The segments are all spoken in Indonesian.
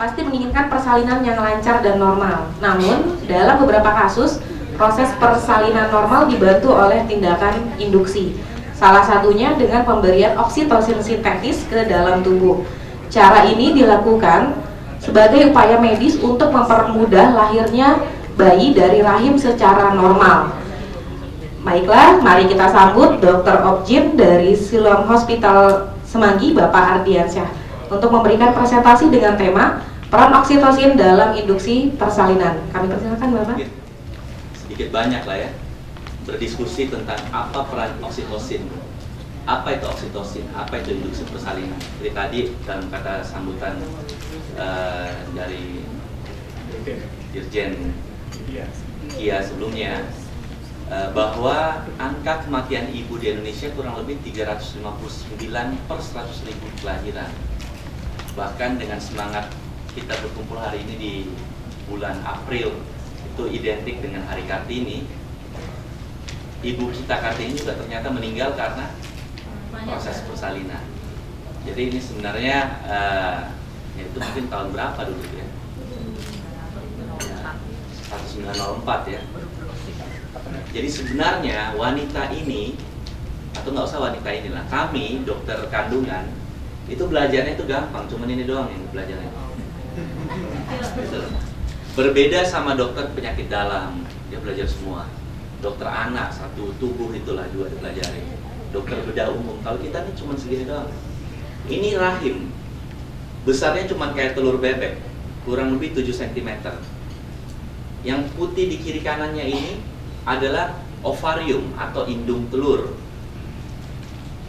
pasti menginginkan persalinan yang lancar dan normal. Namun, dalam beberapa kasus, proses persalinan normal dibantu oleh tindakan induksi. Salah satunya dengan pemberian oksitosin sintetis ke dalam tubuh. Cara ini dilakukan sebagai upaya medis untuk mempermudah lahirnya bayi dari rahim secara normal. Baiklah, mari kita sambut Dr. Objin dari Siloam Hospital Semanggi, Bapak Ardiansyah, untuk memberikan presentasi dengan tema peran oksitosin dalam induksi persalinan. Kami persilakan Bapak. Sedikit banyak lah ya, berdiskusi tentang apa peran oksitosin, apa itu oksitosin, apa itu induksi persalinan. Jadi tadi dalam kata sambutan dari Dirjen Kia sebelumnya, bahwa angka kematian ibu di Indonesia kurang lebih 359 per 100.000 kelahiran. Bahkan dengan semangat kita berkumpul hari ini di bulan April, itu identik dengan Hari Kartini, ibu kita Kartini juga ternyata meninggal karena proses persalinan. Jadi ini sebenarnya ya itu mungkin tahun berapa dulu ya? 1904 ya. Jadi sebenarnya wanita ini, atau nggak usah wanita inilah, kami dokter kandungan itu belajarnya itu gampang, cuman ini doang yang belajarnya. Berbeda sama dokter penyakit dalam, dia belajar semua. Dokter anak satu tubuh itulah juga dipelajari. Dokter bedah umum, kalau kita nih cuma segini doang. Ini rahim, besarnya cuma kayak telur bebek, kurang lebih 7 cm. Yang putih di kiri kanannya ini adalah ovarium atau indung telur.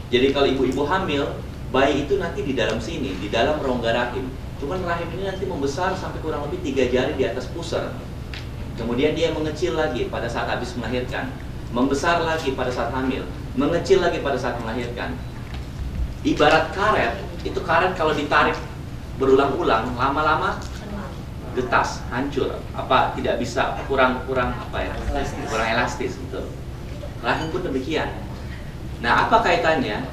Jadi kalau ibu-ibu hamil, bayi itu nanti di dalam sini, di dalam rongga rahim. Cuman rahim ini nanti membesar sampai kurang lebih 3 jari di atas pusar. Kemudian dia mengecil lagi pada saat habis melahirkan, membesar lagi pada saat hamil, mengecil lagi pada saat melahirkan. Ibarat karet, itu karet kalau ditarik berulang-ulang, lama-lama getas, hancur, apa tidak bisa, kurang apa ya, kurang elastis gitu. Rahim pun demikian. Nah, apa kaitannya?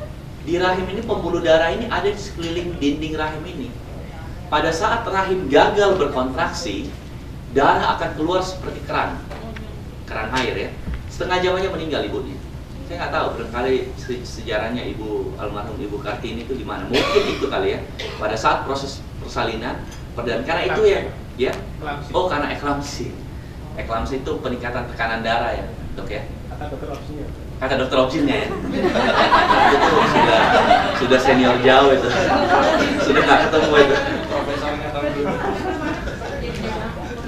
Di rahim ini pembuluh darah ini ada di sekeliling dinding rahim ini. Pada saat rahim gagal berkontraksi, darah akan keluar seperti keran air ya. Setengah jam aja meninggal ibunya. Saya nggak tahu, barangkali sejarahnya almarhum Ibu Kartini itu gimana. Mungkin itu kali ya. Pada saat proses persalinan, karena itu ya. Oh, karena eklamsi. Eklamsi itu peningkatan tekanan darah ya, dok ya. Kata dokter opsinya ya. Itu sudah senior jauh itu. Sudah nggak ketemu itu.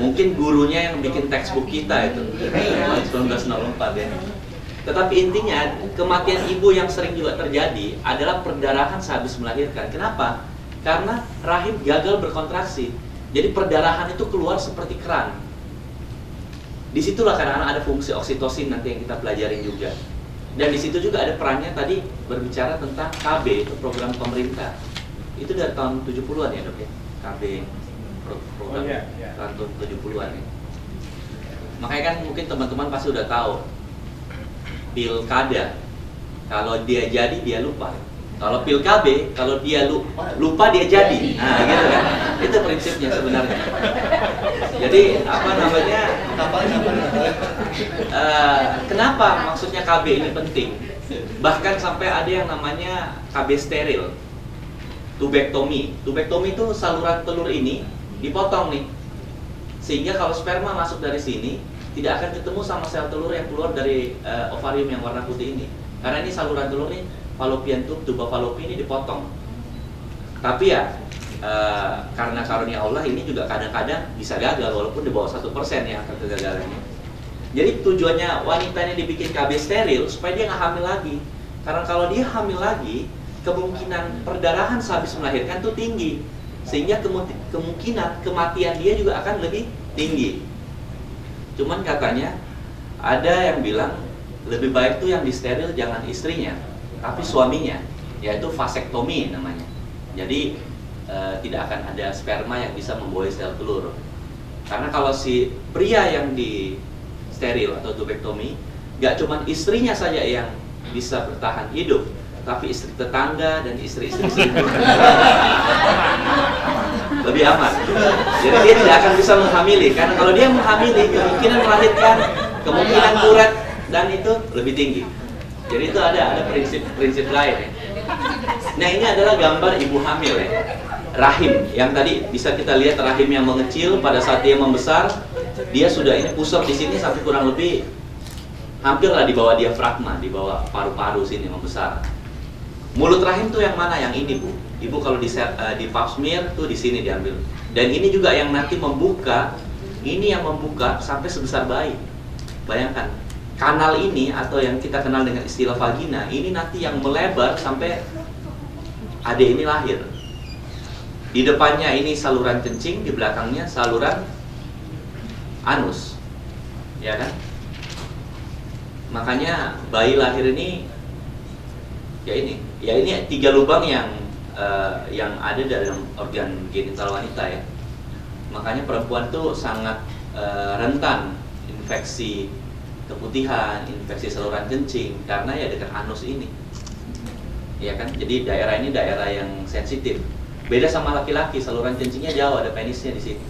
Mungkin gurunya yang bikin textbook kita itu 1904 ya. Tetapi intinya kematian ibu yang sering juga terjadi adalah perdarahan sehabis melahirkan. Kenapa? Karena rahim gagal berkontraksi. Jadi perdarahan itu keluar seperti keran. Disitulah kadang-kadang ada fungsi oksitosin nanti yang kita pelajarin juga. Dan di situ juga ada perannya tadi berbicara tentang KB, itu program pemerintah. Itu dari tahun 70-an ya dok ya, KB program tahun 70-an ya. Makanya kan mungkin teman-teman pasti udah tahu, pilkada, kalau dia jadi dia lupa. Kalau pil KB, kalau dia lupa dia jadi. Nah, gitu kan. Itu prinsipnya sebenarnya. Jadi apa namanya? Kenapa maksudnya KB ini penting? Bahkan sampai ada yang namanya KB steril, tubektomi. Tubektomi itu saluran telur ini dipotong nih, sehingga kalau sperma masuk dari sini tidak akan ketemu sama sel telur yang keluar dari ovarium yang warna putih ini. Karena ini saluran telur nih, fallopian tube, tuba fallopi ini dipotong. Tapi ya karena karunia Allah ini juga kadang-kadang bisa gagal walaupun di bawah 1% ya angka kegagalannya. Jadi tujuannya wanita ini dibikin KB steril supaya dia nggak hamil lagi. Karena kalau dia hamil lagi, kemungkinan perdarahan sehabis melahirkan itu tinggi, sehingga kemungkinan kematian dia juga akan lebih tinggi. Cuman katanya ada yang bilang lebih baik tuh yang disteril jangan istrinya, tapi suaminya, yaitu vasektomi namanya. Jadi tidak akan ada sperma yang bisa membuai sel telur. Karena kalau si pria yang di steril atau tubektomi, gak cuma istrinya saja yang bisa bertahan hidup, tapi istri tetangga dan istri-istri selingkuh. lebih aman. Jadi dia tidak akan bisa menghamili, karena kalau dia menghamili kemungkinan melahirkan, kemungkinan kuret dan itu lebih tinggi. Jadi itu ada prinsip lain ya. Nah ini adalah gambar ibu hamil ya. Rahim yang tadi bisa kita lihat, rahim yang mengecil pada saat dia membesar, dia sudah ini pusat di sini sampai kurang lebih hampirlah di bawah diafragma, di bawah paru-paru sini membesar. Mulut rahim tuh yang mana? Yang ini Bu. Ibu kalau di pap smear tuh di sini diambil. Dan ini juga yang nanti membuka, ini yang membuka sampai sebesar bayi. Bayangkan, kanal ini atau yang kita kenal dengan istilah vagina, ini nanti yang melebar sampai adik ini lahir. Di depannya ini saluran kencing, di belakangnya saluran anus, ya kan? Makanya bayi lahir ini, ya ini 3 lubang yang ada dalam organ genital wanita ya. Makanya perempuan tuh sangat rentan infeksi keputihan, infeksi saluran kencing karena ya dekat anus ini, ya kan? Jadi daerah ini daerah yang sensitif. Beda sama laki-laki, saluran kencingnya jauh, ada penisnya di sini.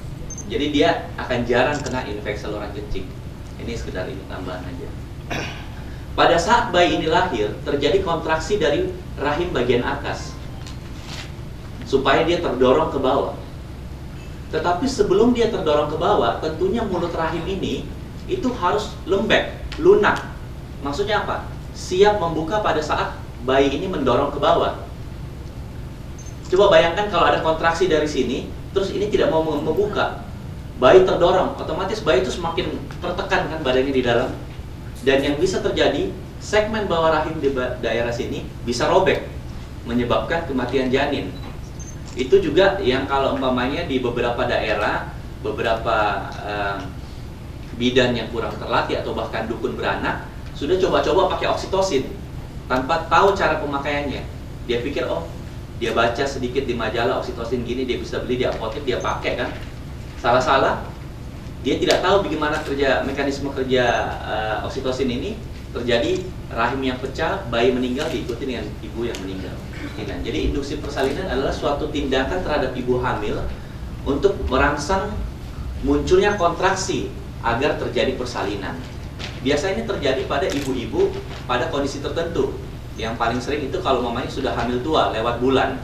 Jadi dia akan jarang kena infeksi saluran kencing. Ini sekedar ini tambahan aja. Pada saat bayi ini lahir, terjadi kontraksi dari rahim bagian atas supaya dia terdorong ke bawah. Tetapi sebelum dia terdorong ke bawah, tentunya mulut rahim ini itu harus lembek, lunak. Maksudnya apa? Siap membuka pada saat bayi ini mendorong ke bawah. Coba bayangkan kalau ada kontraksi dari sini, terus ini tidak mau membuka, bayi terdorong, otomatis bayi itu semakin tertekan kan badannya di dalam. Dan yang bisa terjadi, segmen bawah rahim di daerah sini bisa robek, menyebabkan kematian janin. Itu juga yang kalau umpamanya di beberapa daerah, beberapa bidan yang kurang terlatih atau bahkan dukun beranak, sudah coba-coba pakai oksitosin, tanpa tahu cara pemakaiannya. Dia pikir, oh, dia baca sedikit di majalah oksitosin gini, dia bisa beli di apotek, dia pakai kan. Salah-salah, dia tidak tahu bagaimana mekanisme kerja oksitosin ini. Terjadi rahim yang pecah, bayi meninggal diikuti dengan ibu yang meninggal. Jadi induksi persalinan adalah suatu tindakan terhadap ibu hamil untuk merangsang munculnya kontraksi agar terjadi persalinan. Biasanya terjadi pada ibu-ibu pada kondisi tertentu. Yang paling sering itu kalau mamanya sudah hamil tua, lewat bulan,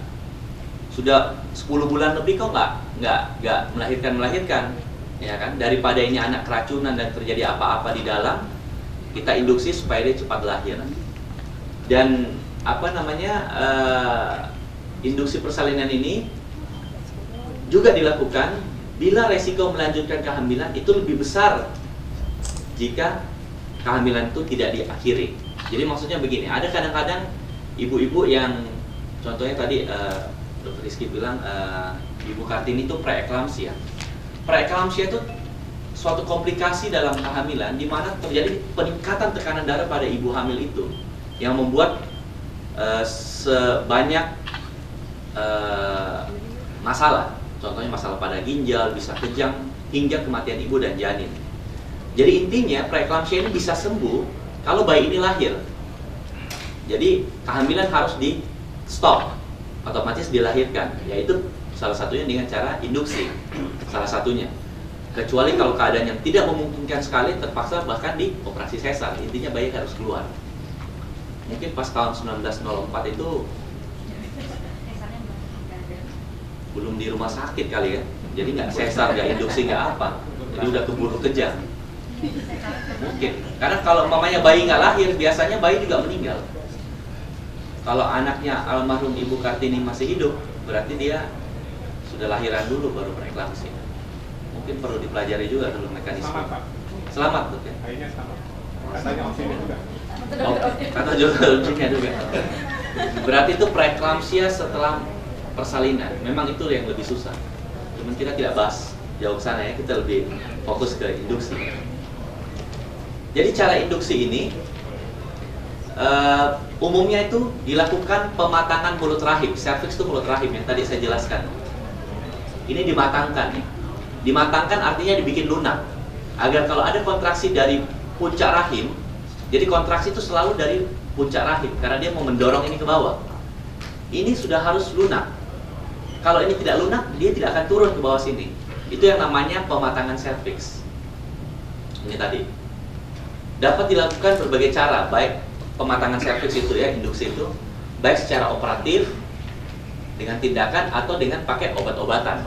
sudah 10 bulan lebih kok nggak melahirkan, ya kan? Daripada ini anak keracunan dan terjadi apa-apa di dalam, kita induksi supaya dia cepat lahir. Dan induksi persalinan ini juga dilakukan bila resiko melanjutkan kehamilan itu lebih besar jika kehamilan itu tidak diakhiri. Jadi maksudnya begini, ada kadang-kadang ibu-ibu yang contohnya tadi Dr. Rizky bilang Ibu Kartini itu preeklamsia. Preeklamsia itu suatu komplikasi dalam kehamilan di mana terjadi peningkatan tekanan darah pada ibu hamil itu yang membuat sebanyak masalah. Contohnya masalah pada ginjal, bisa kejang hingga kematian ibu dan janin. Jadi intinya preeklamsia ini bisa sembuh kalau bayi ini lahir. Jadi kehamilan harus di stop, otomatis dilahirkan. Yaitu salah satunya dengan cara induksi, salah satunya. Kecuali kalau keadaan yang tidak memungkinkan sekali, terpaksa bahkan di operasi sesar. Intinya bayi harus keluar. Mungkin pas tahun 1904 itu belum di rumah sakit kali ya. Jadi nggak sesar, nggak induksi, nggak apa. Jadi udah keburu kejang. Mungkin. Karena kalau umpamanya bayi nggak lahir, biasanya bayi juga meninggal. Kalau anaknya almarhum Ibu Kartini masih hidup, berarti dia sudah lahiran dulu baru preeklamsia. Mungkin perlu dipelajari juga dulu mekanisme. Selamat, Pak. Selamat, Dok ya. Akhirnya selamat. Katanya oksigen juga. Oh, kata juga ujinya juga. Berarti itu preeklamsia setelah persalinan. Memang itu yang lebih susah. Cuman kita tidak bahas jauh ke sana ya, kita lebih fokus ke induksi. Jadi cara induksi ini umumnya itu dilakukan pematangan mulut rahim. Serviks itu mulut rahim yang tadi saya jelaskan. Ini dimatangkan nih. Dimatangkan artinya dibikin lunak agar kalau ada kontraksi dari puncak rahim, jadi kontraksi itu selalu dari puncak rahim karena dia mau mendorong ini ke bawah. Ini sudah harus lunak. Kalau ini tidak lunak, dia tidak akan turun ke bawah sini. Itu yang namanya pematangan serviks. Ini tadi. Dapat dilakukan berbagai cara, baik pematangan serviks itu ya, induksi itu, baik secara operatif, dengan tindakan, atau dengan pakai obat-obatan.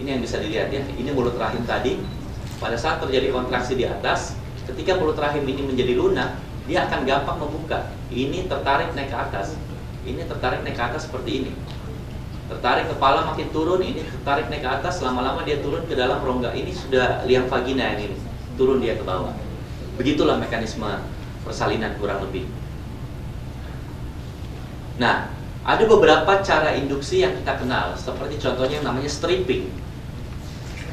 Ini yang bisa dilihat ya, ini mulut rahim tadi. Pada saat terjadi kontraksi di atas, ketika mulut rahim ini menjadi lunak, dia akan gampang membuka. Ini tertarik naik ke atas. Ini tertarik naik ke atas seperti ini. Tertarik kepala makin turun, ini tertarik naik ke atas, lama-lama dia turun ke dalam rongga. Ini sudah liang vagina yang ini, turun dia ke bawah. Begitulah mekanisme persalinan kurang lebih. Nah, ada beberapa cara induksi yang kita kenal, seperti contohnya yang namanya stripping.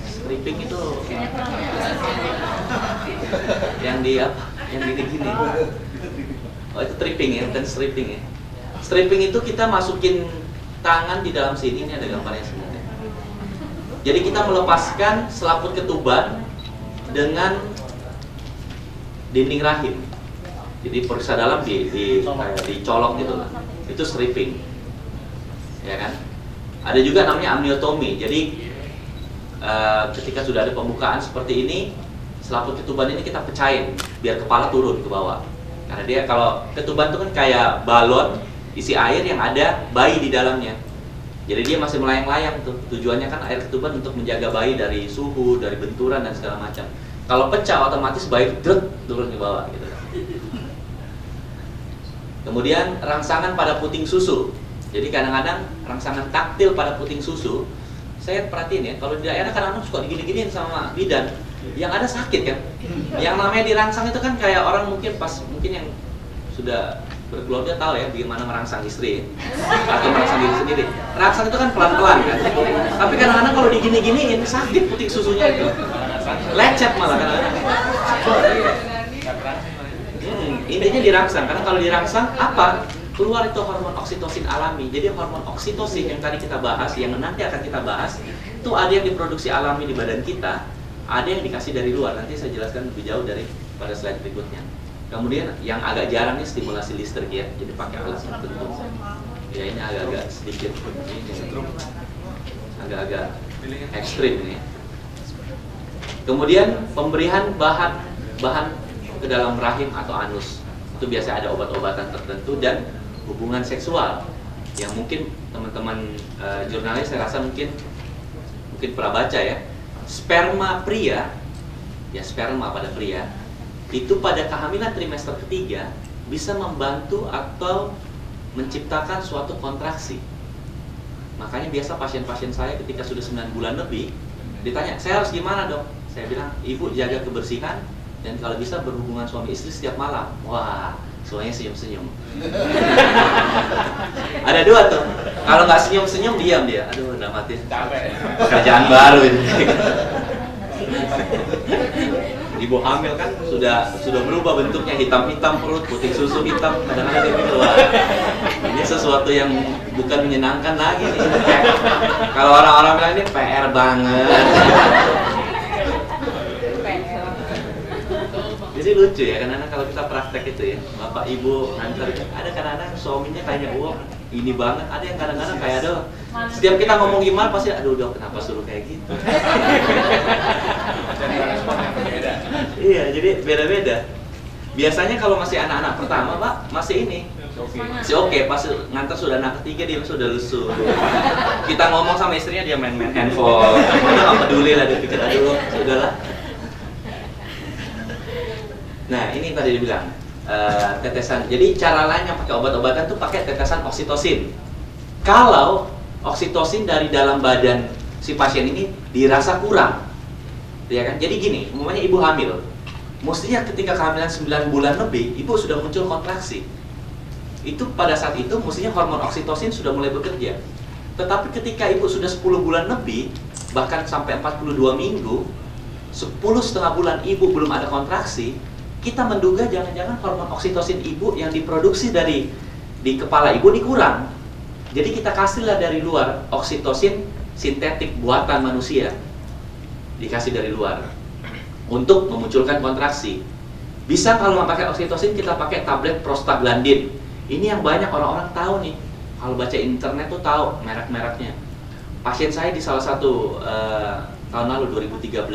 Stripping itu yang di apa? Yang gini-gini. Oh, itu tripping ya, bukan stripping ya. Stripping itu kita masukin tangan di dalam sini, ini ada gambarnya sebenarnya. Jadi kita melepaskan selaput ketuban dengan dinding rahim. Jadi periksa dalam dicolok gitu lah. Itu stripping. Ya kan? Ada juga namanya amniotomi. Jadi ketika sudah ada pembukaan seperti ini, selaput ketuban ini kita pecahin biar kepala turun ke bawah. Karena dia kalau ketuban itu kan kayak balon isi air yang ada bayi di dalamnya. Jadi dia masih melayang-layang tuh. Tujuannya kan air ketuban untuk menjaga bayi dari suhu, dari benturan dan segala macam. Kalau pecah otomatis bayi turun ke bawah gitu. Kemudian rangsangan pada puting susu. Jadi kadang-kadang rangsangan taktil pada puting susu, saya perhatiin ya, kalau di daerah kadang-kadang suka digini-giniin sama bidan, yang ada sakit kan. Yang namanya dirangsang itu kan kayak orang mungkin yang sudah berkeluarga tahu ya bagaimana merangsang istri atau merangsang diri sendiri. Rangsang itu kan pelan-pelan kan. Tapi kadang-kadang kalau digini-giniin sakit puting susunya itu. Lecet malah kadang-kadang. Intinya dirangsang, karena kalau dirangsang apa? Keluar itu hormon oksitosin alami. Jadi hormon oksitosin yang tadi kita bahas, yang nanti akan kita bahas, itu ada yang diproduksi alami di badan kita, ada yang dikasih dari luar. Nanti saya jelaskan lebih jauh dari pada slide berikutnya. Kemudian yang agak jarang nih stimulasi listrik ya, jadi pakai alat tertentu. Ya ini agak-agak sedikit, ini agak-agak ekstrim ini. Kemudian pemberian bahan ke dalam rahim atau anus, itu biasa ada obat-obatan tertentu, dan hubungan seksual yang mungkin teman-teman jurnalis saya rasa mungkin pernah baca ya. Sperma pria, ya sperma pada pria itu pada kehamilan trimester ketiga bisa membantu atau menciptakan suatu kontraksi. Makanya biasa pasien-pasien saya ketika sudah 9 bulan lebih ditanya, saya harus gimana dok? Saya bilang, ibu jaga kebersihan dan kalau bisa berhubungan suami istri setiap malam. Wah, suaminya senyum-senyum. Ada dua tuh, kalau nggak senyum-senyum diam dia. Aduh, dramatis. Kerjaan baru ini. Ibu hamil kan sudah berubah bentuknya, hitam-hitam perut, putih susu hitam, kadang-kadang dia gitu. Ini sesuatu yang bukan menyenangkan lagi nih. Kalau orang-orang bilang ini PR banget. Jadi lucu ya, kadang-kadang kalau kita praktek itu ya, bapak ibu nganter, ada kadang-kadang suaminya kayak wah ini banget, ada yang kadang-kadang kayak aduh, setiap kita ngomong gimana pasti aduh dok kenapa suruh kayak gitu. Iya, jadi beda-beda. Biasanya kalau masih anak-anak pertama, Pak, masih ini. Masih oke, pas ngantar sudah anak ketiga dia sudah lesu. Kita ngomong sama istrinya dia main-main handphone. Udah nggak peduli lah, dia pikir aduh, sudahlah. Nah, ini tadi dibilang tetesan. Jadi cara lain yang pakai obat-obatan tuh pakai tetesan oksitosin. Kalau oksitosin dari dalam badan si pasien ini dirasa kurang, ya kan? Jadi gini, umpamanya ibu hamil, mestinya ketika kehamilan 9 bulan lebih, ibu sudah muncul kontraksi. Itu pada saat itu mestinya hormon oksitosin sudah mulai bekerja. Tetapi ketika ibu sudah 10 bulan lebih, bahkan sampai 42 minggu, 10,5 bulan ibu belum ada kontraksi, kita menduga jangan-jangan hormon oksitosin ibu yang diproduksi di kepala ibu ini kurang. Jadi kita kasihlah dari luar oksitosin sintetik buatan manusia, dikasih dari luar untuk memunculkan kontraksi. Bisa kalau mau pakai oksitosin kita pakai tablet prostaglandin. Ini yang banyak orang-orang tahu nih. Kalau baca internet tuh tahu merek-mereknya. Pasien saya di salah satu tahun lalu 2013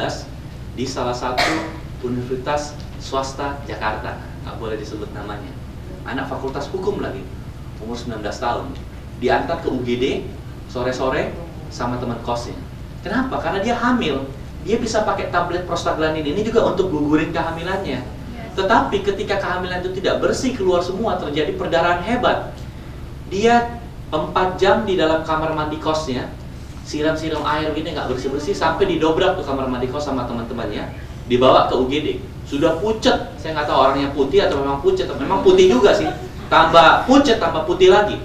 di salah satu universitas swasta Jakarta, nggak boleh disebut namanya. Anak fakultas hukum lagi, umur 19 tahun, diantar ke UGD sore-sore sama teman kosnya. Kenapa? Karena dia hamil. Dia bisa pakai tablet prostaglandin ini juga untuk gugurin kehamilannya. Tetapi ketika kehamilan itu tidak bersih, keluar semua, terjadi perdarahan hebat. Dia 4 jam di dalam kamar mandi kosnya, siram-siram air gini nggak bersih-bersih, sampai didobrak ke kamar mandi kos sama teman-temannya, dibawa ke UGD. Sudah pucet, saya nggak tahu orangnya putih atau memang pucet, memang putih juga sih. Tambah pucet, tambah putih lagi.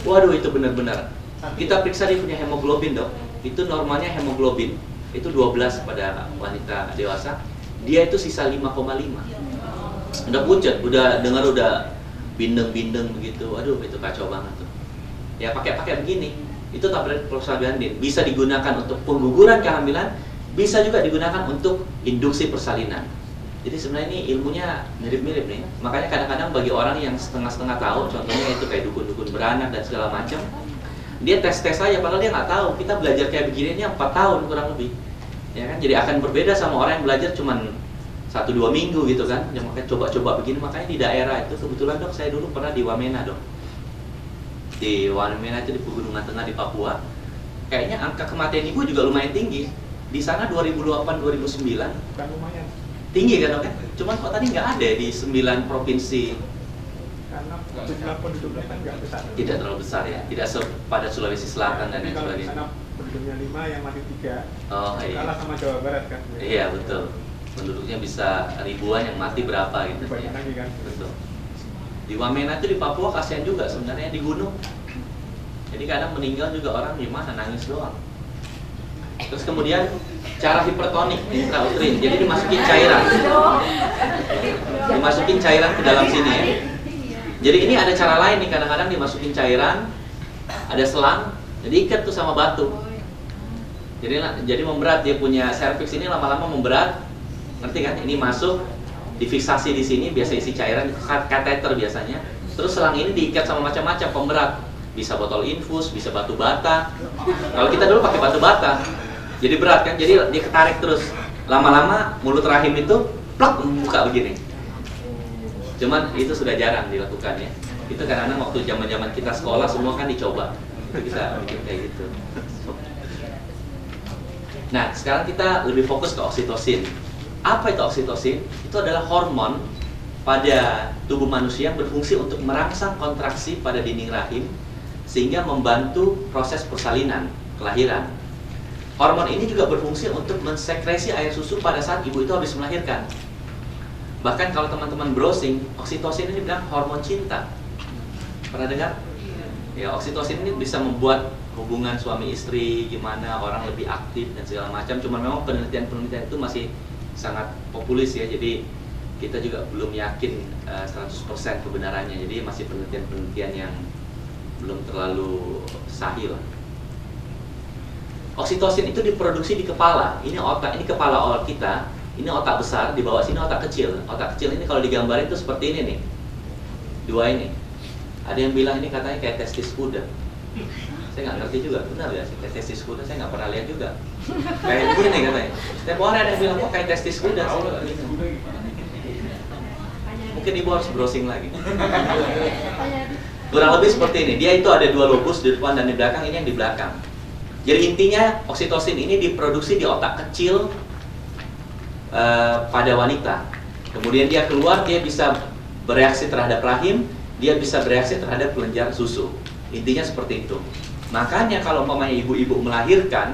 Waduh, itu benar-benar. Kita periksa dia punya hemoglobin, dok. Itu normalnya hemoglobin itu 12 pada wanita dewasa. Dia itu sisa 5,5. Udah pucet, udah dengar udah bindeng-bindeng begitu. Aduh, itu kacau banget tuh. Ya pakai begini. Itu tablet prostaglandin bisa digunakan untuk pengguguran kehamilan, bisa juga digunakan untuk induksi persalinan. Jadi sebenarnya ini ilmunya mirip-mirip nih. Makanya kadang-kadang bagi orang yang setengah-setengah tahu, contohnya itu kayak dukun-dukun beranak dan segala macam, dia tes-tes aja, padahal dia nggak tahu. Kita belajar kayak begini ini 4 tahun kurang lebih, ya kan? Jadi akan berbeda sama orang yang belajar cuman 1-2 minggu gitu kan. Yang makanya coba-coba begini. Makanya di daerah itu kebetulan, dok, saya dulu pernah di Wamena, dok. Di Wamena itu di Pegunungan Tengah di Papua. Kayaknya angka kematian ibu juga lumayan tinggi. Di sana 2008-2009 Bukan lumayan, tinggi kan, dok? Cuman kok tadi nggak ada di 9 provinsi. karena jumlah penduduknya kan nggak besar. Tidak terlalu besar ya, tidak pada Sulawesi Selatan dan lain Jadi kalau di sebagainya. sana penduduknya 5, yang mati 3. Oh iya. Kalah sama Jawa Barat kan. Iya betul. Penduduknya bisa ribuan, yang mati berapa gitu. Banyak Ya. lagi kan. Betul. Di Wamena itu di Papua kasihan juga sebenarnya, di gunung. Jadi kadang meninggal juga orang gimana, nangis doang. Terus kemudian cara hipertonik intrautrin, jadi dimasukin cairan. Dimasukin cairan ke dalam sini ya. Jadi ini ada cara lain nih, kadang-kadang dimasukin cairan, ada selang, jadi ikat tuh sama batu. Jadi memberat, dia punya serviks ini lama-lama memberat, ngerti kan? Ini masuk, difiksasi di sini, biasa isi cairan, kateter biasanya. Terus selang ini diikat sama macam-macam pemberat, bisa botol infus, bisa batu bata. Kalau kita dulu pakai batu bata, jadi berat kan? Jadi dia ketarik terus. Lama-lama mulut rahim itu plak buka begini. Cuman itu sudah jarang dilakukan ya. Itu kadang-kadang waktu zaman-zaman kita sekolah semua kan dicoba. Itu kita bikin kayak gitu. Nah, sekarang kita lebih fokus ke oksitosin. Apa itu oksitosin? Itu adalah hormon pada tubuh manusia yang berfungsi untuk merangsang kontraksi pada dinding rahim sehingga membantu proses persalinan, kelahiran. Hormon ini juga berfungsi untuk mensekresi air susu pada saat ibu itu habis melahirkan. Bahkan kalau teman-teman browsing, oksitosin ini bilang hormon cinta. Pernah dengar? Ya, oksitosin ini bisa membuat hubungan suami istri gimana, orang lebih aktif dan segala macam. Cuma memang penelitian-penelitian itu masih sangat populis ya. Jadi kita juga belum yakin 100% kebenarannya. Jadi masih penelitian-penelitian yang belum terlalu sahih lah. Oksitosin itu diproduksi di kepala. Ini otak, ini kepala otak kita. Ini otak besar, di bawah sini otak kecil. Otak kecil ini kalau digambarin itu seperti ini nih. Dua ini. Ada yang bilang ini katanya kayak testis kuda. Saya nggak ngerti juga, benar ya sih testis kuda? Saya nggak pernah lihat juga. Kayak begini katanya. Setiap orang ada yang bilang kok kayak testis kuda. Mungkin ibu harus browsing lagi. Kurang lebih seperti ini. Dia itu ada 2 lobus di depan dan di belakang. Ini yang di belakang. Jadi intinya oksitosin ini diproduksi di otak kecil pada wanita. Kemudian dia keluar, dia bisa bereaksi terhadap rahim, dia bisa bereaksi terhadap kelenjar susu. Intinya seperti itu. Makanya kalau umpamanya ibu-ibu melahirkan,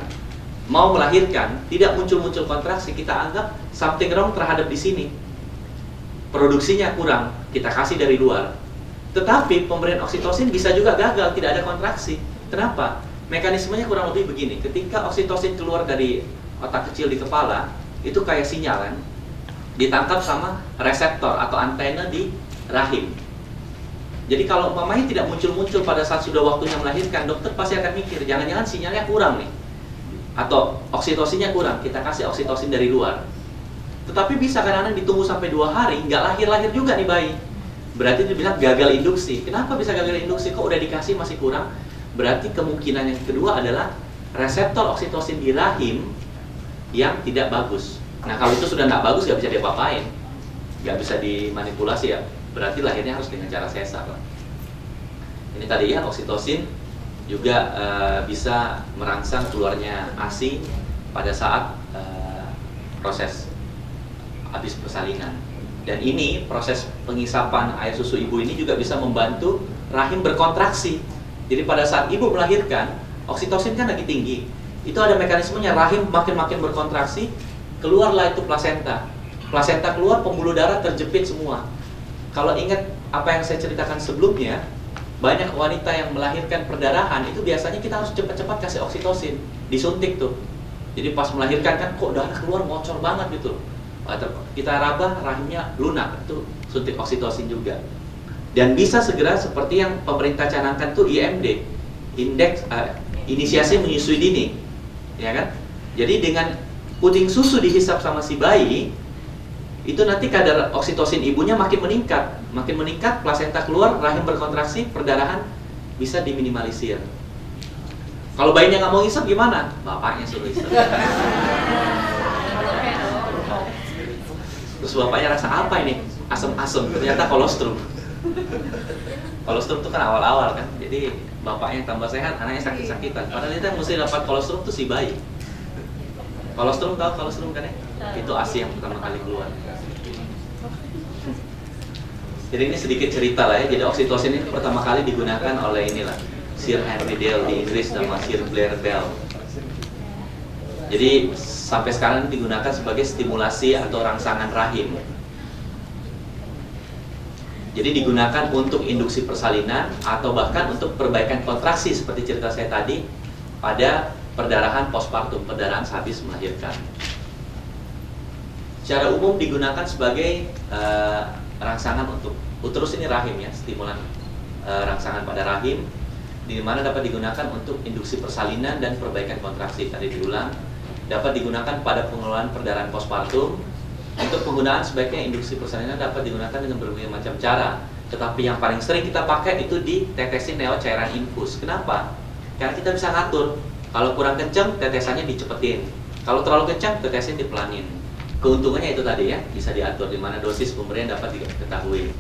mau melahirkan, tidak muncul-muncul kontraksi, kita anggap something wrong terhadap di sini. Produksinya kurang, kita kasih dari luar. Tetapi pemberian oksitosin bisa juga gagal, tidak ada kontraksi. Kenapa? Mekanismenya kurang lebih begini. Ketika oksitosin keluar dari otak kecil di kepala, itu kayak sinyalan ditangkap sama reseptor atau antena di rahim. Jadi kalau umpamanya tidak muncul-muncul pada saat sudah waktunya melahirkan, dokter pasti akan mikir, jangan-jangan sinyalnya kurang nih, atau oksitosinnya kurang, kita kasih oksitosin dari luar. Tetapi bisa kadang-kadang ditunggu sampai 2 hari, nggak lahir-lahir juga nih bayi. berarti dibilang gagal induksi. Kenapa bisa gagal induksi? Kok udah dikasih masih kurang? Berarti kemungkinan yang kedua adalah reseptor oksitosin di rahim yang tidak bagus. Nah, kalau itu sudah nggak bagus, nggak bisa diapa-apain, nggak bisa dimanipulasi ya. Berarti lahirnya harus dengan cara sesar. Ini tadi ya, oksitosin juga bisa merangsang keluarnya ASI pada saat proses habis persalinan. Dan ini proses pengisapan air susu ibu ini juga bisa membantu rahim berkontraksi. Jadi pada saat ibu melahirkan, oksitosin kan lagi tinggi. Itu ada mekanismenya, rahim makin berkontraksi, keluarlah itu plasenta. Plasenta keluar, pembuluh darah terjepit semua. Kalau ingat apa yang saya ceritakan sebelumnya, banyak wanita yang melahirkan perdarahan, itu biasanya kita harus cepat-cepat kasih oksitosin, disuntik tuh. Jadi pas melahirkan kan kok darah keluar ngocor banget gitu. Kita raba rahimnya lunak, itu suntik oksitosin juga. Dan bisa segera seperti yang pemerintah canangkan tuh IMD, indeks inisiasi menyusui dini, ya kan? Jadi dengan puting susu dihisap sama si bayi, itu nanti kadar oksitosin ibunya makin meningkat, plasenta keluar, rahim berkontraksi, perdarahan bisa diminimalisir. Kalau bayinya nggak mau hisap gimana? Bapaknya suruh hisap. Terus bapaknya rasa apa ini? Asem-asem, ternyata kolostrum. Kolostrum itu kan awal-awal kan, jadi bapaknya tambah sehat, anaknya sakit-sakitan. Padahal itu yang mesti dapat kolostrum tuh si bayi. Kolostrum, tahu kolostrum kan ya? Itu ASI yang pertama kali keluar. Jadi ini sedikit cerita lah ya. Jadi oksitosin ini pertama kali digunakan oleh inilah Sir Henry Dale di Inggris sama Sir Blair Bell. Jadi sampai sekarang digunakan sebagai stimulasi atau rangsangan rahim. Jadi digunakan untuk induksi persalinan atau bahkan untuk perbaikan kontraksi seperti cerita saya tadi pada perdarahan postpartum, perdarahan sehabis melahirkan. Secara umum digunakan sebagai rangsangan untuk uterus, ini rahim ya, stimulan rangsangan pada rahim, di mana dapat digunakan untuk induksi persalinan dan perbaikan kontraksi. Tadi diulang, dapat digunakan pada pengelolaan perdarahan postpartum. Untuk penggunaan sebaiknya induksi persalinan dapat digunakan dengan berbagai macam cara. Tetapi yang paling sering kita pakai itu ditetesin lewat cairan infus. Kenapa? Karena kita bisa ngatur. Kalau kurang kencang, tetesannya dicepetin. Kalau terlalu kencang, tetesin dipelanin. Keuntungannya itu tadi ya, bisa diatur di mana dosis pemberian dapat diketahui.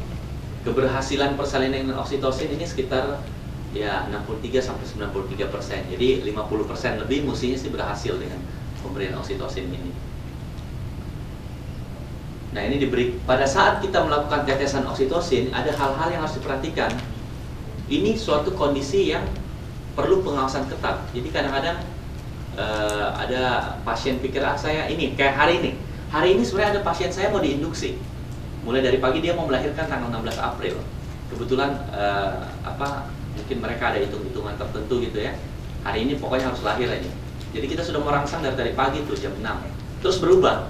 Keberhasilan persalinan dengan oksitosin ini sekitar ya 63-93%. Jadi 50% lebih mestinya sih berhasil dengan pemberian oksitosin ini. Nah, ini diberi pada saat kita melakukan tetesan oksitosin, ada hal-hal yang harus diperhatikan. Ini suatu kondisi yang perlu pengawasan ketat. Jadi kadang-kadang ada pasien pikir saya ini kayak hari ini sebenarnya ada pasien saya mau diinduksi. Mulai dari pagi dia mau melahirkan tanggal 16 April. Kebetulan mungkin mereka ada hitung-hitungan tertentu gitu ya. Hari ini pokoknya harus lahir aja. Jadi kita sudah merangsang dari pagi tuh jam 6. Terus berubah.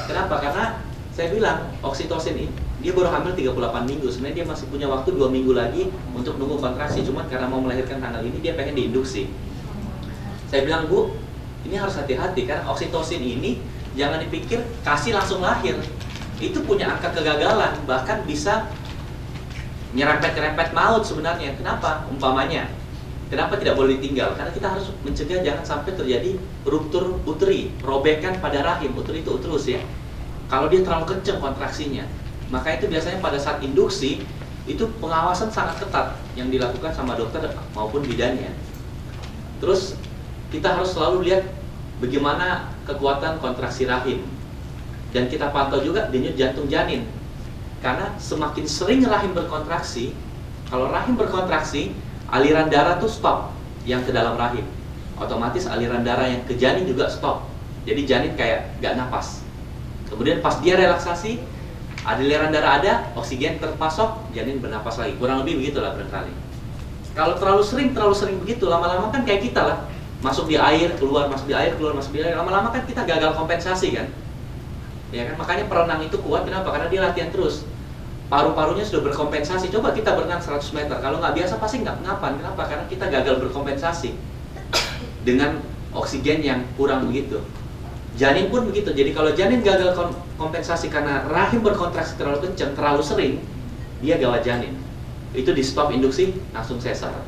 Kenapa? Karena saya bilang oksitosin ini dia baru hamil 38 minggu. Sebenarnya dia masih punya waktu 2 minggu lagi untuk nunggu kontraksi. Cuma karena mau melahirkan tanggal ini dia pengen diinduksi. Saya bilang, Bu, ini harus hati-hati karena oksitosin ini jangan dipikir kasih langsung lahir. Itu punya angka kegagalan, bahkan bisa nyerempet-nyerempet maut sebenarnya. Kenapa? Umpamanya, kenapa tidak boleh ditinggal? Karena kita harus mencegah jangan sampai terjadi ruptur uteri, robekan pada rahim. Uteri itu uterus ya. Kalau dia terlalu kencang kontraksinya, maka itu biasanya pada saat induksi itu pengawasan sangat ketat yang dilakukan sama dokter maupun bidannya. Terus kita harus selalu lihat bagaimana kekuatan kontraksi rahim, dan kita pantau juga denyut jantung janin. Karena semakin sering rahim berkontraksi, kalau rahim berkontraksi, aliran darah tuh stop yang ke dalam rahim. Otomatis aliran darah yang ke janin juga stop. Jadi janin kayak gak napas. Kemudian pas dia relaksasi, aliran darah ada, oksigen terpasok, janin bernapas lagi. Kurang lebih begitulah barangkali. Kalau terlalu sering begitu, lama-lama kan kayak kita lah. Masuk di air, keluar, masuk di air, keluar, masuk di air. Lama-lama kan kita gagal kompensasi kan. Ya kan, makanya perenang itu kuat. Kenapa? Karena dia latihan terus. Paru-parunya sudah berkompensasi. Coba kita berenang 100 meter. Kalau nggak biasa pasti nggak ngapan. Kenapa? Karena kita gagal berkompensasi dengan oksigen yang kurang begitu. Janin pun begitu. Jadi kalau janin gagal kompensasi karena rahim berkontraksi terlalu kencang, terlalu sering, dia gawat janin. Itu di stop induksi, langsung sesar.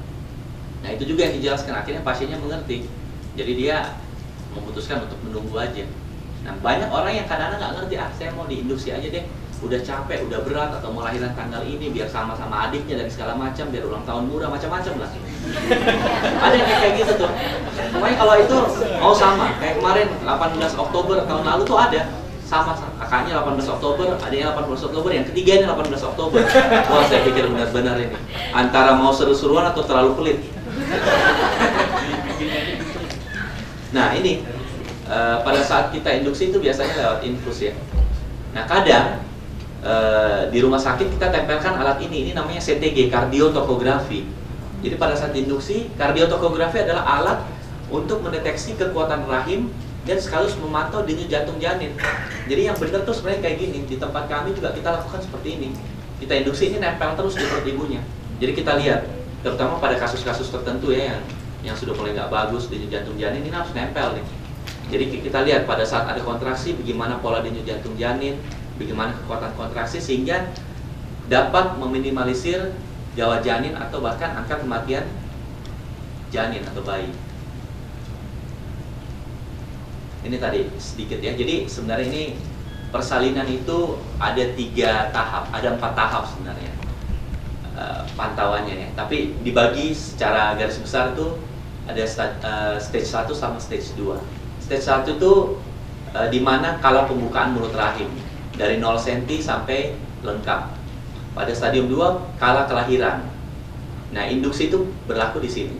Nah itu juga yang dijelaskan, akhirnya pasiennya mengerti. Jadi dia memutuskan untuk menunggu aja. Nah banyak orang yang kadang-kadang nggak ngerti, saya mau diinduksi aja deh, udah capek, udah berat, atau mau lahiran tanggal ini biar sama-sama adiknya dan segala macam, biar ulang tahun murah, macam-macam lah. Ada yang kayak gitu tuh. Pokoknya kalau itu mau sama, kayak kemarin 18 Oktober tahun lalu tuh ada sama kakaknya 18 Oktober, adanya 18 Oktober, yang ketiga ini 18 Oktober. Wah saya pikir benar-benar ini antara mau seru-seruan atau terlalu pelit. Nah ini pada saat kita induksi itu biasanya lewat infus ya. Nah kadang di rumah sakit kita tempelkan alat ini namanya CTG, kardiotokografi. Jadi pada saat induksi, kardiotokografi adalah alat untuk mendeteksi kekuatan rahim dan sekaligus memantau denyut jantung janin. Jadi yang benar tuh sebenarnya kayak gini. Di tempat kami juga kita lakukan seperti ini. Kita induksi ini nempel terus di perut ibunya. Jadi kita lihat, terutama pada kasus-kasus tertentu ya yang sudah mulai nggak bagus denyut jantung janin, ini harus nempel nih. Jadi kita lihat pada saat ada kontraksi bagaimana pola denyut jantung janin, bagaimana kekuatan kontraksi sehingga dapat meminimalisir gawat janin atau bahkan angka kematian janin atau bayi. Ini tadi sedikit ya. Jadi sebenarnya ini persalinan itu ada 3 tahap, ada 4 tahap sebenarnya pantauannya ya. Tapi dibagi secara garis besar itu ada stage 1 sama stage 2. Stage 1 itu di mana kala pembukaan mulut rahim dari 0 cm sampai lengkap. Pada stadium 2 kala kelahiran. Nah, induksi itu berlaku di sini.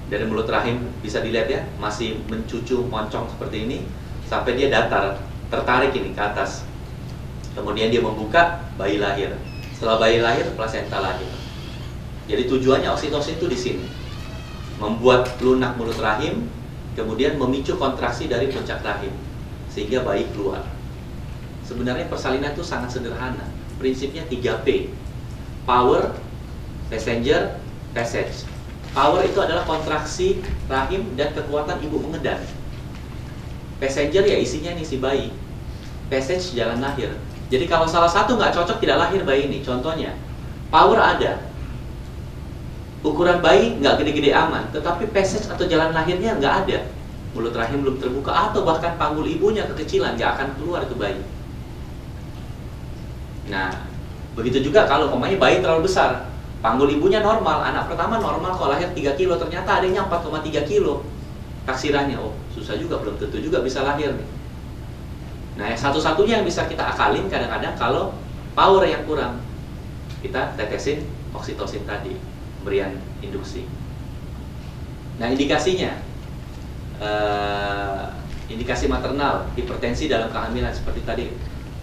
Dari mulut rahim bisa dilihat ya, masih mencucu moncong seperti ini sampai dia datar, tertarik ini ke atas. Kemudian dia membuka, bayi lahir. Setelah bayi lahir, plasenta lahir. Jadi tujuannya oksitosin itu di sini. Membuat lunak mulut rahim, kemudian memicu kontraksi dari puncak rahim sehingga bayi keluar. Sebenarnya persalinan itu sangat sederhana. Prinsipnya 3P. Power, passenger, passage. Power itu adalah kontraksi rahim dan kekuatan ibu mengedar. Passenger ya isinya nih si bayi. Passage jalan lahir. Jadi kalau salah satu nggak cocok tidak lahir bayi ini. Contohnya, power ada, ukuran bayi nggak gede-gede aman, tetapi passage atau jalan lahirnya nggak ada. Mulut rahim belum terbuka atau bahkan panggul ibunya kekecilan, nggak akan keluar ke bayi. Nah, begitu juga kalau pemainnya bayi terlalu besar, panggul ibunya normal, anak pertama normal, kalau lahir 3 kilo, ternyata adanya 4,3 kilo taksirannya. Oh, susah juga, belum tentu juga bisa lahir nih. Nah, yang satu-satunya yang bisa kita akalin kadang-kadang kalau power yang kurang, kita tetesin oksitosin tadi, pemberian induksi. Nah, indikasinya indikasi maternal, hipertensi dalam kehamilan seperti tadi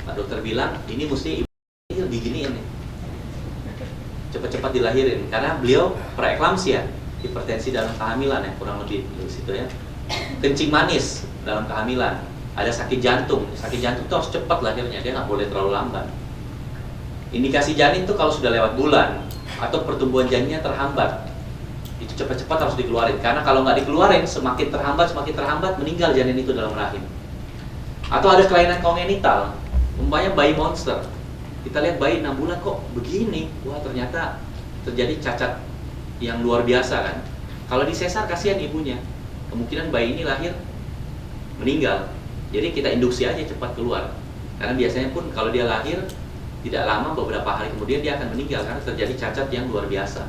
Pak Dokter bilang, ini mesti ibu diginiin nih, cepat-cepat dilahirin karena beliau preeklamsia, hipertensi dalam kehamilan ya, kurang lebih di situ ya. Kencing manis dalam kehamilan, ada sakit jantung itu harus cepat lahirnya, dia nggak boleh terlalu lambat. Indikasi janin itu kalau sudah lewat bulan atau pertumbuhan janinnya terhambat, itu cepat-cepat harus dikeluarin karena kalau nggak dikeluarin semakin terhambat meninggal janin itu dalam rahim. Atau ada kelainan kongenital, umpamanya bayi monster, kita lihat bayi 6 bulan kok begini, wah ternyata terjadi cacat yang luar biasa kan. Kalau disesar kasihan ibunya, kemungkinan bayi ini lahir meninggal. Jadi kita induksi aja cepat keluar, karena biasanya pun kalau dia lahir tidak lama, beberapa hari kemudian dia akan meninggal karena terjadi cacat yang luar biasa.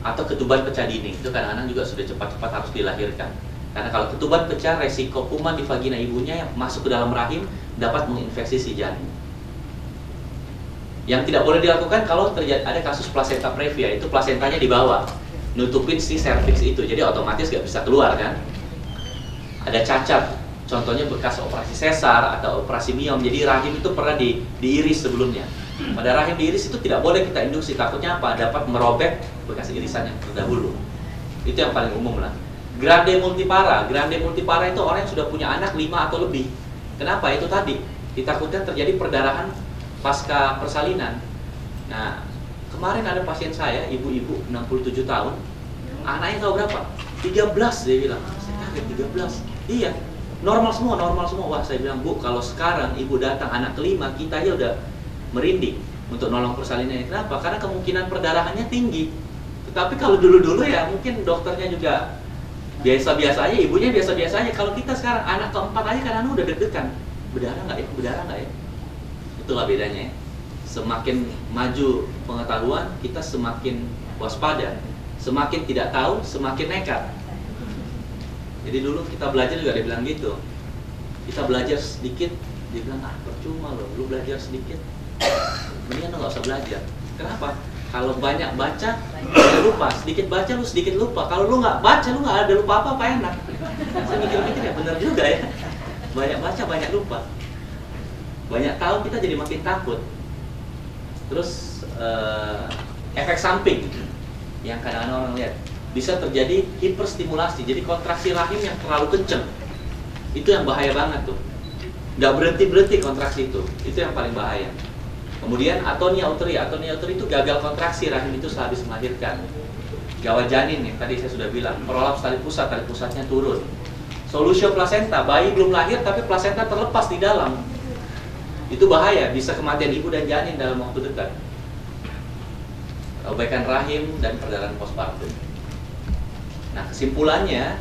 Atau ketuban pecah dini, itu kadang-kadang juga sudah cepat-cepat harus dilahirkan. Karena kalau ketuban pecah, resiko kuman di vagina ibunya yang masuk ke dalam rahim dapat menginfeksi si janin. Yang tidak boleh dilakukan kalau terjadi ada kasus placenta previa, itu plasentanya di bawah, nutupin si cervix itu, jadi otomatis nggak bisa keluar kan. Ada cacat, contohnya bekas operasi sesar atau operasi miom, jadi rahim itu pernah diiris sebelumnya. Pada rahim diiris itu tidak boleh kita induksi, takutnya apa? Dapat merobek bekas irisan yang terdahulu. Itu yang paling umum lah. Grande multipara itu orang yang sudah punya anak 5 atau lebih. Kenapa? Itu tadi, ditakutkan terjadi perdarahan pasca persalinan. Nah, kemarin ada pasien saya, ibu-ibu 67 tahun, anaknya tahu berapa? 13 dia bilang. Saya kaget, 13. Iya, normal semua. Wah, saya bilang, Bu, kalau sekarang ibu datang anak kelima, kita aja udah merinding. untuk nolong persalinan. Kenapa? Karena kemungkinan perdarahannya tinggi. Tetapi kalau dulu-dulu ya mungkin dokternya juga biasa-biasa aja, ibunya biasa-biasa aja. Kalau kita sekarang anak keempat aja kadang udah deg-degan, berdarah nggak ya, berdarah nggak ya. Itulah bedanya ya. Semakin maju pengetahuan, kita semakin waspada. Semakin tidak tahu, semakin nekat. Jadi dulu kita belajar juga dia bilang gitu. Kita belajar sedikit, dia bilang percuma loh, lu belajar sedikit, mendingan lu nggak usah belajar. Kenapa? Kalau banyak baca, lu lupa. Sedikit baca, lu sedikit lupa. Kalau lu nggak baca, lu nggak ada lupa apa enak. Saya mikir-mikir ya benar juga ya. Banyak baca, banyak lupa. Banyak tahu kita jadi makin takut. Terus efek samping yang kadang-kadang orang lihat bisa terjadi hiperstimulasi. Jadi kontraksi rahim yang terlalu kenceng. Itu yang bahaya banget tuh. Nggak berhenti-berhenti kontraksi itu yang paling bahaya. Kemudian atonia uteri itu gagal kontraksi rahim itu sehabis melahirkan. Gawat janin yang tadi saya sudah bilang, prolaps tali pusatnya turun. Solusio plasenta, bayi belum lahir tapi plasenta terlepas di dalam. Itu bahaya, bisa kematian ibu dan janin dalam waktu dekat. Robek rahim dan perdarahan postpartum. Nah, kesimpulannya,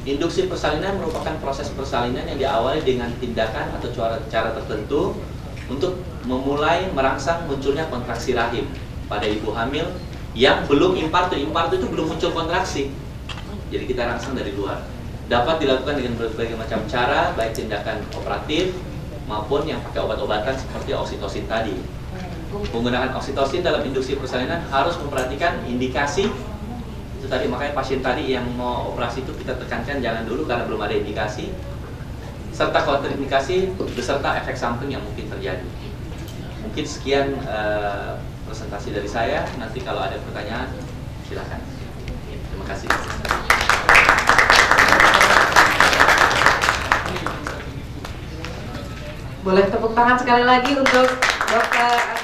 induksi persalinan merupakan proses persalinan yang diawali dengan tindakan atau cara tertentu untuk memulai merangsang munculnya kontraksi rahim pada ibu hamil yang belum impartu. Impartu itu belum muncul kontraksi. Jadi kita rangsang dari luar. Dapat dilakukan dengan berbagai macam cara, baik tindakan operatif maupun yang pakai obat-obatan seperti oksitosin tadi. Penggunaan oksitosin dalam induksi persalinan harus memperhatikan indikasi. Itu tadi makanya pasien tadi yang mau operasi itu kita tekankan jangan dulu karena belum ada indikasi, serta kontraindikasi beserta efek samping yang mungkin terjadi. Mungkin sekian presentasi dari saya. Nanti kalau ada pertanyaan silakan. Terima kasih. Boleh tepuk tangan sekali lagi untuk Dr.